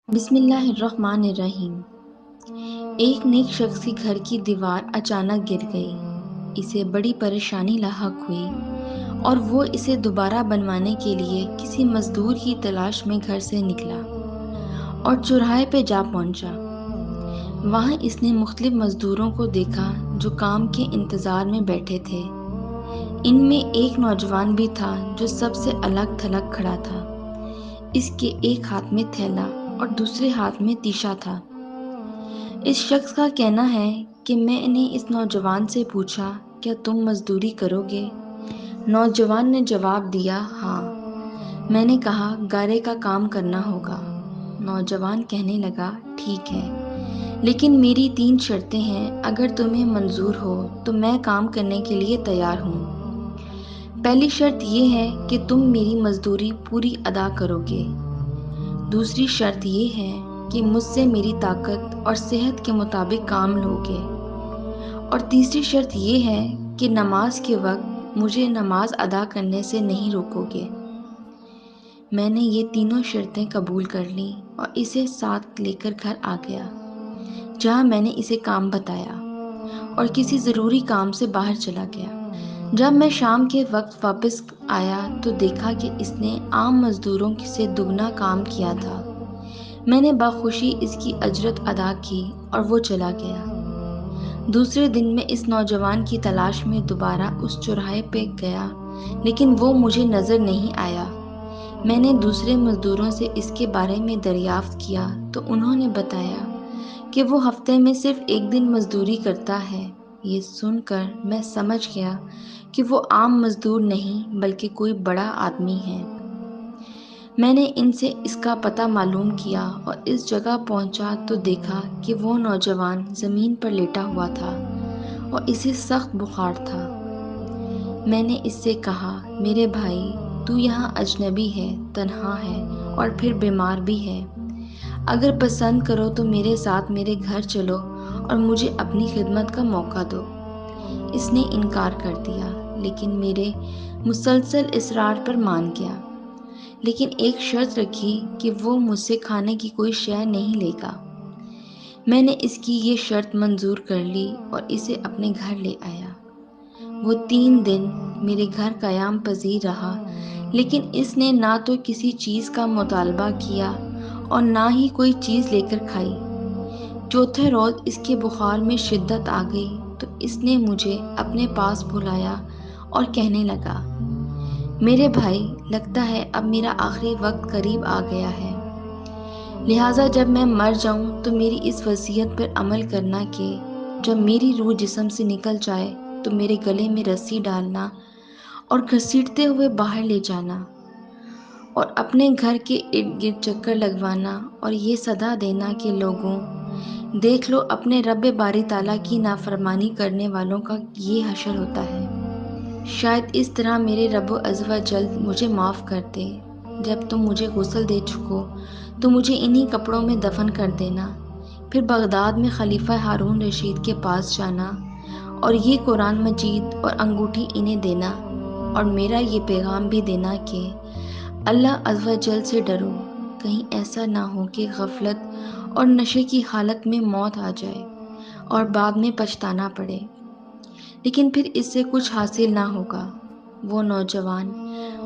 بسم اللہ الرحمن الرحیم۔ ایک نیک شخص کی گھر کی دیوار اچانک گر گئی، اسے بڑی پریشانی لاحق ہوئی اور وہ اسے دوبارہ بنوانے کے لیے کسی مزدور کی تلاش میں گھر سے نکلا اور چوراہے پہ جا پہنچا۔ وہاں اس نے مختلف مزدوروں کو دیکھا جو کام کے انتظار میں بیٹھے تھے۔ ان میں ایک نوجوان بھی تھا جو سب سے الگ تھلگ کھڑا تھا۔ اس کے ایک ہاتھ میں تھیلا اور دوسرے ہاتھ میں تیشا تھا۔ اس شخص کا کہنا ہے کہ میں نے اس نوجوان سے پوچھا، کیا تم مزدوری کرو گے؟ نوجوان نے جواب دیا، ہاں۔ میں نے کہا، گارے کا کام کرنا ہوگا۔ نوجوان کہنے لگا، ٹھیک ہے، لیکن میری 3 شرطیں ہیں، اگر تمہیں منظور ہو تو میں کام کرنے کے لیے تیار ہوں۔ پہلی شرط یہ ہے کہ تم میری مزدوری پوری ادا کرو گے۔ دوسری شرط یہ ہے کہ مجھ سے میری طاقت اور صحت کے مطابق کام لوگے، اور تیسری شرط یہ ہے کہ نماز کے وقت مجھے نماز ادا کرنے سے نہیں روکو گے۔ میں نے یہ تینوں شرطیں قبول کر لیں اور اسے ساتھ لے کر گھر آ گیا، جہاں میں نے اسے کام بتایا اور کسی ضروری کام سے باہر چلا گیا۔ جب میں شام کے وقت واپس آیا تو دیکھا کہ اس نے عام مزدوروں سے دگنا کام کیا تھا۔ میں نے بخوشی اس کی اجرت ادا کی اور وہ چلا گیا۔ دوسرے دن میں اس نوجوان کی تلاش میں دوبارہ اس چوراہے پہ گیا، لیکن وہ مجھے نظر نہیں آیا۔ میں نے دوسرے مزدوروں سے اس کے بارے میں دریافت کیا تو انہوں نے بتایا کہ وہ ہفتے میں صرف 1 دن مزدوری کرتا ہے۔ یہ سن کر میں سمجھ گیا کہ وہ عام مزدور نہیں بلکہ کوئی بڑا آدمی ہے۔ میں نے ان سے اس کا پتہ معلوم کیا اور اس جگہ پہنچا تو دیکھا کہ وہ نوجوان زمین پر لیٹا ہوا تھا اور اسے سخت بخار تھا۔ میں نے اس سے کہا، میرے بھائی، تو یہاں اجنبی ہے، تنہا ہے اور پھر بیمار بھی ہے۔ اگر پسند کرو تو میرے ساتھ میرے گھر چلو اور مجھے اپنی خدمت کا موقع دو۔ اس نے انکار کر دیا، لیکن میرے مسلسل اصرار پر مان گیا، لیکن ایک شرط رکھی کہ وہ مجھ سے کھانے کی کوئی شے نہیں لے گا۔ میں نے اس کی یہ شرط منظور کر لی اور اسے اپنے گھر لے آیا۔ وہ 3 دن میرے گھر قیام پذیر رہا، لیکن اس نے نہ تو کسی چیز کا مطالبہ کیا اور نہ ہی کوئی چیز لے کر کھائی۔ چوتھے روز اس کے بخار میں شدت آ گئی تو اس نے مجھے اپنے پاس بلایا اور کہنے لگا، میرے بھائی، لگتا ہے اب میرا آخری وقت قریب آ گیا ہے، لہٰذا جب میں مر جاؤں تو میری اس وصیت پر عمل کرنا کہ جب میری روح جسم سے نکل جائے تو میرے گلے میں رسی ڈالنا اور گھسیٹتے ہوئے باہر لے جانا اور اپنے گھر کے ارد گرد چکر لگوانا اور یہ صدا دینا کہ لوگوں، دیکھ لو، اپنے رب باری تعالیٰ کی نافرمانی کرنے والوں کا یہ حشر ہوتا ہے۔ شاید اس طرح میرے رب عز و جل مجھے معاف کر دے۔ جب تم مجھے غسل دے چکو تو مجھے انہی کپڑوں میں دفن کر دینا، پھر بغداد میں خلیفہ ہارون رشید کے پاس جانا اور یہ قرآن مجید اور انگوٹھی انہیں دینا اور میرا یہ پیغام بھی دینا کہ اللہ عز و جل سے ڈرو، کہیں ایسا نہ ہو کہ غفلت اور نشے کی حالت میں موت آ جائے اور بعد میں پچھتانا پڑے، لیکن پھر اس سے کچھ حاصل نہ ہوگا۔ وہ نوجوان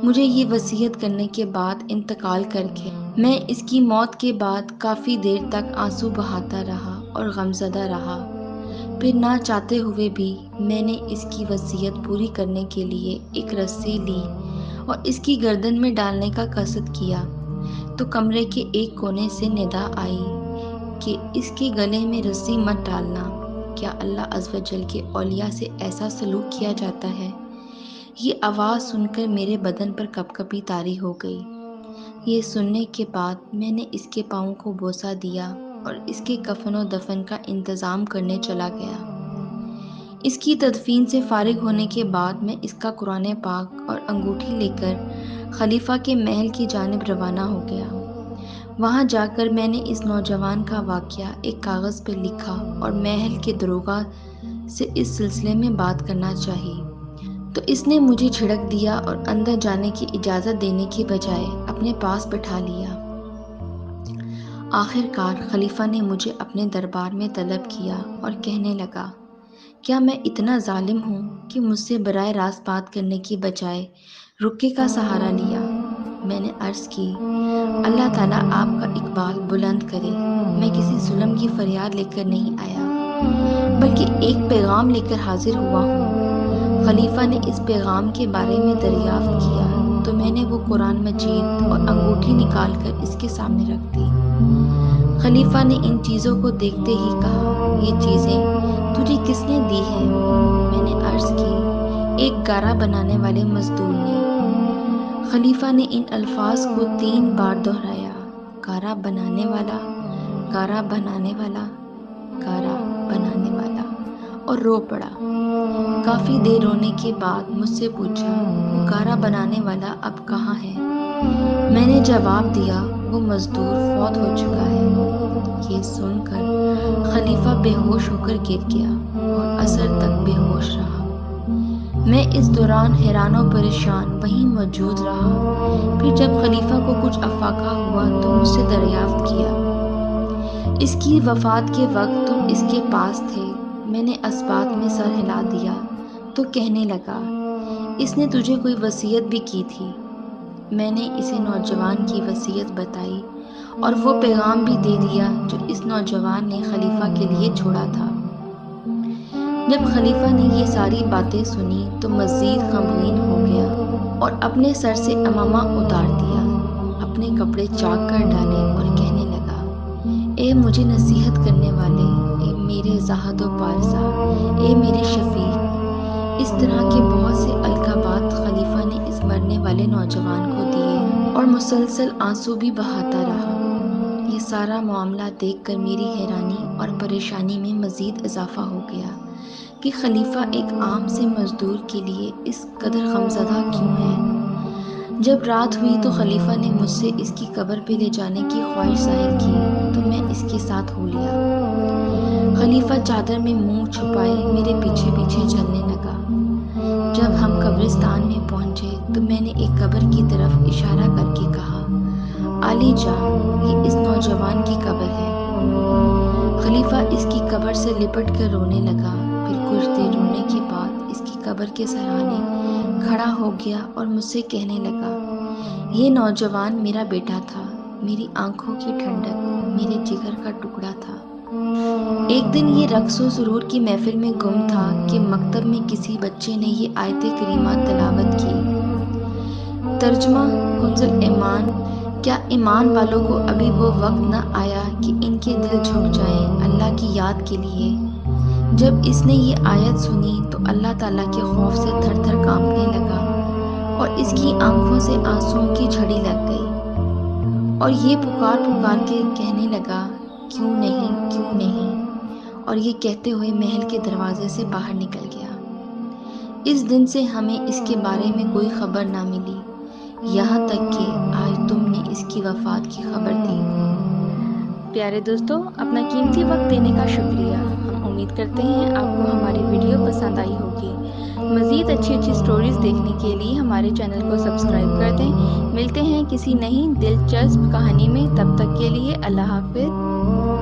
مجھے یہ وصیت کرنے کے بعد انتقال کر گیا۔ میں اس کی موت کے بعد کافی دیر تک آنسو بہاتا رہا اور غمزدہ رہا۔ پھر نہ چاہتے ہوئے بھی میں نے اس کی وصیت پوری کرنے کے لیے ایک رسی لی اور اس کی گردن میں ڈالنے کا قصد کیا تو کمرے کے ایک کونے سے ندا آئی کہ اس کے گلے میں رسی مت ڈالنا۔ کیا اللہ عز و جل کے اولیاء سے ایسا سلوک کیا جاتا ہے؟ یہ آواز سن کر میرے بدن پر کپکپی طاری ہو گئی۔ یہ سننے کے بعد میں نے اس کے پاؤں کو بوسہ دیا اور اس کے کفن و دفن کا انتظام کرنے چلا گیا۔ اس کی تدفین سے فارغ ہونے کے بعد میں اس کا قرآن پاک اور انگوٹھی لے کر خلیفہ کے محل کی جانب روانہ ہو گیا۔ وہاں جا کر میں نے اس نوجوان کا واقعہ ایک کاغذ پہ لکھا اور محل کے داروغہ سے اس سلسلے میں بات کرنا چاہی تو اس نے مجھے جھڑک دیا اور اندر جانے کی اجازت دینے کی بجائے اپنے پاس بٹھا لیا۔ آخر کار خلیفہ نے مجھے اپنے دربار میں طلب کیا اور کہنے لگا، کیا میں اتنا ظالم ہوں کہ مجھ سے براہ راست بات کرنے کی بجائے رکے کا سہارا لیا؟ میں نے عرض کی، اللہ تعالیٰ آپ کا اقبال بلند کرے، میں کسی ظلم کی فریاد لے کر نہیں آیا بلکہ ایک پیغام لے کر حاضر ہوا ہوں۔ خلیفہ نے اس پیغام کے بارے میں دریافت کیا تو میں نے وہ قرآن مجید اور انگوٹھی نکال کر اس کے سامنے رکھ دی۔ خلیفہ نے ان چیزوں کو دیکھتے ہی کہا، یہ چیزیں تجھے کس نے دی ہیں؟ میں نے عرض کی، ایک گارا بنانے والے مزدور نے۔ خلیفہ نے ان الفاظ کو 3 بار دہرایا، گارا بنانے والا، گارا بنانے والا، گارا بنانے والا، اور رو پڑا۔ کافی دیر رونے کے بعد مجھ سے پوچھا، وہ گارا بنانے والا اب کہاں ہے؟ میں نے جواب دیا، وہ مزدور فوت ہو چکا ہے۔ یہ سن کر خلیفہ بے ہوش ہو کر گر گیا اور عصر تک بے ہوش رہا۔ میں اس دوران حیران و پریشان وہیں موجود رہا۔ پھر جب خلیفہ کو کچھ افاقہ ہوا تو مجھ سے دریافت کیا، اس کی وفات کے وقت تم اس کے پاس تھے؟ میں نے اسبات میں سر ہلا دیا تو کہنے لگا، اس نے تجھے کوئی وصیت بھی کی تھی؟ میں نے اسے نوجوان کی وصیت بتائی اور وہ پیغام بھی دے دیا جو اس نوجوان نے خلیفہ کے لیے چھوڑا تھا۔ جب خلیفہ نے یہ ساری باتیں سنی تو مزید غمگین ہو گیا اور اپنے سر سے عمامہ اتار دیا، اپنے کپڑے چاک کر ڈالے اور کہنے لگا، اے مجھے نصیحت کرنے والے، اے میرے زاہد و پارسا، اے میرے شفیق۔ اس طرح کے بہت سے القابات خلیفہ نے اس مرنے والے نوجوان کو دیے اور مسلسل آنسو بھی بہاتا رہا۔ یہ سارا معاملہ دیکھ کر میری حیرانی اور پریشانی میں مزید اضافہ ہو گیا کہ خلیفہ ایک عام سے مزدور کے لیے اس قدر غمزدہ کیوں ہے؟ جب رات ہوئی تو خلیفہ نے مجھ سے اس کی قبر پہ لے جانے کی خواہش ظاہر کی تو میں اس کے ساتھ ہو لیا۔ خلیفہ چادر میں منہ چھپائے میرے پیچھے پیچھے چلنے لگا۔ جب ہم قبرستان میں پہنچے تو میں نے ایک قبر کی طرف اشارہ کر کے کہا، علی جا، یہ اس نوجوان کی قبر ہے۔ خلیفہ اس کی قبر سے لپٹ کر رونے لگا۔ پھر کچھ دیر رونے کے بعد اس کی قبر کے سرانے کھڑا ہو گیا اور مجھ سے کہنے لگا، یہ نوجوان میرا بیٹا تھا، میری آنکھوں کی ٹھنڈک، میرے جگر کا ٹکڑا تھا۔ ایک دن یہ رقص و سرور کی محفل میں گم تھا کہ مکتب میں کسی بچے نے یہ آیت کریمہ تلاوت کی۔ ترجمہ کنز الایمان، کیا ایمان والوں کو ابھی وہ وقت نہ آیا کہ ان کے دل جھک جائیں اللہ کی یاد کے لیے؟ جب اس نے یہ آیت سنی تو اللہ تعالیٰ کے خوف سے تھر تھر کانپنے لگا اور اس کی آنکھوں سے آنسوؤں کی جھڑی لگ گئی اور یہ پکار پکار کے کہنے لگا، کیوں نہیں، کیوں نہیں، اور یہ کہتے ہوئے محل کے دروازے سے باہر نکل گیا۔ اس دن سے ہمیں اس کے بارے میں کوئی خبر نہ ملی، یہاں تک کہ آج تم نے اس کی وفات کی خبر دی۔ پیارے دوستو، اپنا قیمتی وقت دینے کا شکریہ۔ ہم امید کرتے ہیں آپ کو ہماری ویڈیو پسند آئی ہوگی۔ مزید اچھی سٹوریز دیکھنے کے لیے ہمارے چینل کو سبسکرائب کر دیں۔ ملتے ہیں کسی نئی دلچسپ کہانی میں، تب تک کے لیے اللہ حافظ۔